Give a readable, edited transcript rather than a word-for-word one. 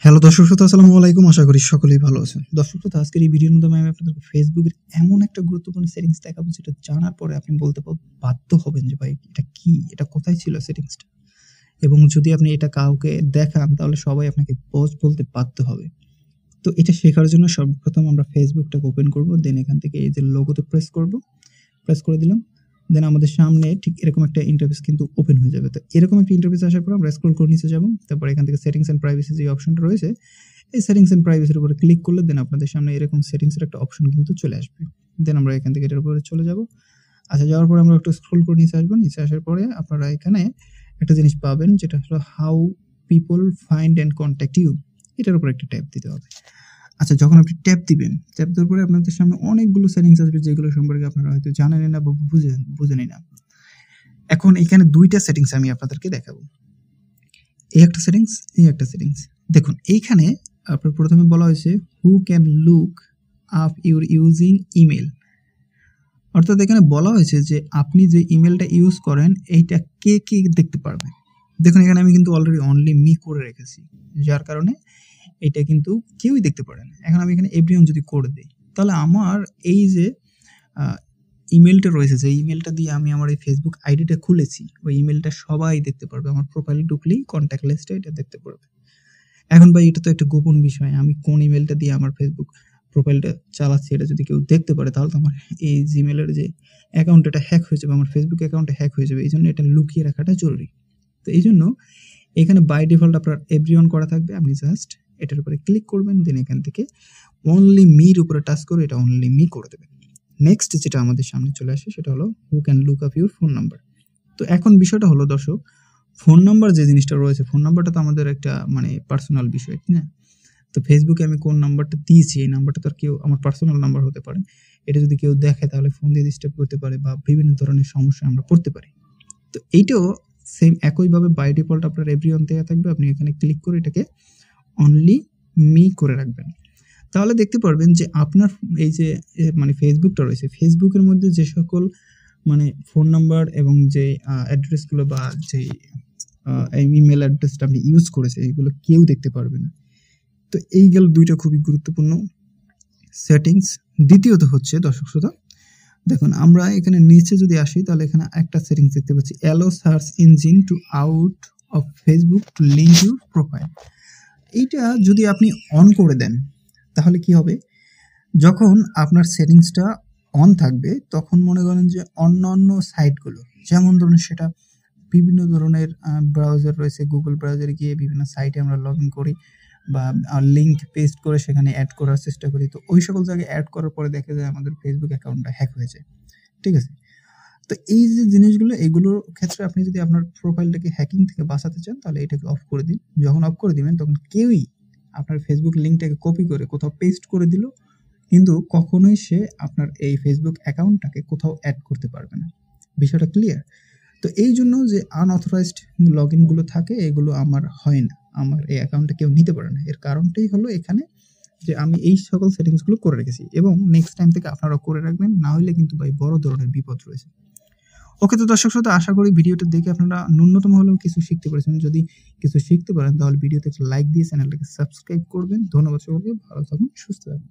Hello দর্শক শ্রোতা, আসসালামু আলাইকুম। আশা করি সকলেই ভালো আছেন। দর্শক শ্রোতা, আজকের এই ভিডিওর মধ্যে আমি আপনাদেরকে ফেসবুকের এমন একটা গুরুত্বপূর্ণ সেটিংস দেখাবো, যেটা জানার পরে আপনি বলতে বাধ্য হবেন যে ভাই এটা কি, এটা কোথায় ছিল সেটিংসটা। এবং যদি আপনি এটা কাউকে দেখান তাহলে সবাই আপনাকে বস বলতে বাধ্য হবে। তো এটা শেখার জন্য সর্বপ্রথম আমরা ফেসবুকটাকে ওপেন করব, দেন এখান থেকে এই যে লোগোতে প্রেস করে দিলাম। দেন আমাদের সামনে ঠিক এরকম একটা ইন্টারফেস কিন্তু ওপেন হয়ে যাবে। তো এরকম একটা ইন্টারফেস আসার পর আমরা স্ক্রল করে নিচে যাব। তারপর এখান থেকে সেটিংস এন্ড প্রাইভেসি যে অপশনটা রয়েছে, এই সেটিংস এন্ড প্রাইভেসির উপরে ক্লিক করলে দেন আপনাদের সামনে এরকম সেটিংসের একটা অপশন কিন্তু চলে আসবে। দেন আমরা এখান থেকে এটার উপরে চলে যাব। আচ্ছা, যাওয়ার পরে আমরা একটু স্ক্রল করে নিচে আসবো। নিচে আসার পরে আপনারা এখানে একটা জিনিস পাবেন, যেটা হলো how people find and contact you. এটার উপরে একটা ট্যাপ দিতে হবে। আচ্ছা, যখন আপনি ট্যাপ দিবেন, ট্যাপ দেওয়ার পরে আপনাদের সামনে অনেকগুলো সেটিংস আসবে, যেগুলো সম্পর্কে আপনারা হয়তো জানেনই না বা বুঝেনই না। এখন এখানে দুইটা সেটিংস আমি আপনাদেরকে দেখাবো। এই একটা সেটিংস, এই একটা সেটিংস। দেখুন এইখানে আপনার প্রথমে বলা হয়েছে who can look up your using email. অর্থাৎ এখানে বলা হয়েছে যে আপনি যে ইমেলটা ইউজ করেন এইটা কে কে দেখতে পারবে। দেখুন এখানে আমি কিন্তু অলরেডি অনলি মি করে রেখেছি, যার কারণে এটা কিন্তু কেউই দেখতে পারে না। এখন আমি এখানে এভরিওয়ান যদি করে দিই, তাহলে আমার এই যে ইমেলটা রয়েছে, যে ইমেলটা দিয়ে আমি আমার এই ফেসবুক আইডিটা খুলেছি, ওই ইমেলটা সবাই দেখতে পারবে। আমার প্রোফাইলে ঢুকলেই কন্ট্যাক্ট লিস্টে এটা দেখতে পারবে। এখন ভাই এটা তো একটা গোপন বিষয়, আমি কোন ইমেলটা দিয়ে আমার ফেসবুক প্রোফাইলটা চালাচ্ছি এটা যদি কেউ দেখতে পারে, তাহলে তো আমার এই জিমেলের যে অ্যাকাউন্ট এটা হ্যাক হয়ে যাবে, আমার ফেসবুক অ্যাকাউন্টটা হ্যাক হয়ে যাবে। এই জন্য এটা লুকিয়ে রাখাটা জরুরি। তো এই জন্য এখানে বাই ডিফল্ট আপনার এভরিওয়ান করা থাকবে। আপনি জাস্ট এটার উপরে ক্লিক করবেন, দেন এখান থেকে অনলি মির উপরে টাচ করে এটা অনলি মি করে দেবেন। নেক্সট যেটা আমাদের সামনে চলে আসে সেটা হলো who can look up your phone number. তো এখন বিষয়টা হলো দর্শক, ফোন নাম্বার যে জিনিসটা রয়েছে, ফোন নাম্বারটা তো আমাদের একটা পার্সোনাল বিষয়, কি না? তো ফেসবুকে আমি কোন নাম্বারটা দিয়েছি, এই নাম্বারটা তো আর কেউ আমার পার্সোনাল নাম্বার হতে পারে। এটা যদি কেউ দেখে তাহলে ফোন দিয়ে ডিস্টার্ব করতে পারে বা বিভিন্ন ধরনের সমস্যা আমরা পড়তে পারি। তো এইটাও সেম একইভাবে বাই ডিফল্ট আপনার এভরিওয়ান দেওয়া থাকবে। আপনি এখানে ক্লিক করে এটাকে অনলি মি করে রাখবেন। তাহলে দেখতে পারবেন যে আপনার এই যে ফেসবুকটা রয়েছে, ফেসবুকের মধ্যে যে সকল ফোন নাম্বার এবং যে অ্যাড্রেসগুলো বা যে ইমেল অ্যাড্রেসটা আপনি ইউজ করেছে, এগুলো কেউ দেখতে পারবে না। তো এই গেল দুইটা খুবই গুরুত্বপূর্ণ সেটিংস। দ্বিতীয়ত হচ্ছে দর্শক শ্রোতা, দেখুন আমরা এখানে নিচে যদি আসি, তাহলে এখানে একটা সেটিংস দেখতে পাচ্ছি, allow search engine to out of Facebook to link your profile. এইটা যদি আপনি অন করে দেন, তাহলে কি হবে, যখন আপনার সেটিংসটা অন থাকবে তখন মনে করেন যে অন্যান্য সাইটগুলো, যেমন ধরুন সেটা বিভিন্ন ধরনের ব্রাউজার রয়েছে, গুগল ব্রাউজারে গিয়ে বিভিন্ন সাইটে আমরা লগ ইন করি বা লিঙ্ক পেস্ট করে সেখানে অ্যাড করার চেষ্টা করি। তো ওই সকল জায়গায় অ্যাড করার পরে দেখা যায় আমাদের ফেসবুক অ্যাকাউন্টটা হ্যাক হয়ে যায়। ঠিক আছে? তো এই যে জিনিসগুলো, এগুলোর ক্ষেত্রে আপনি যদি আপনার প্রোফাইলটাকে হ্যাকিং থেকে বাঁচাতে চান, তাহলে এটাকে অফ করে দিন। যখন অফ করে দিবেন, তখন কেউই আপনার ফেসবুক লিঙ্কটাকে কপি করে কোথাও পেস্ট করে দিল, কিন্তু কখনোই সে আপনার এই ফেসবুক অ্যাকাউন্টটাকে কোথাও অ্যাড করতে পারবে না। বিষয়টা ক্লিয়ার? তো এই জন্য যে আনঅথরাইজড লগ ইনগুলো থাকে, এগুলো আমার হয় না, আমার এই অ্যাকাউন্টটা কেউ নিতে পারে না। এর কারণটাই হলো এখানে যে আমি এই সকল সেটিংসগুলো করে রেখেছি, এবং নেক্সট টাইম থেকে আপনারা করে রাখবেন, না হলে কিন্তু ভাই বড় ধরনের বিপদ রয়েছে। ওকে, তো দর্শক শ্রোতা, আশা করি ভিডিওটা দেখে আপনারা ন্যূনতম হলেও কিছু শিখতে পেরেছেন। যদি কিছু শিখতে পারেন তাহলে ভিডিওতে একটা লাইক দিয়ে চ্যানেলটাকে সাবস্ক্রাইব করবেন। ধন্যবাদ সকলকে, ভালো থাকুন, সুস্থ থাকুন।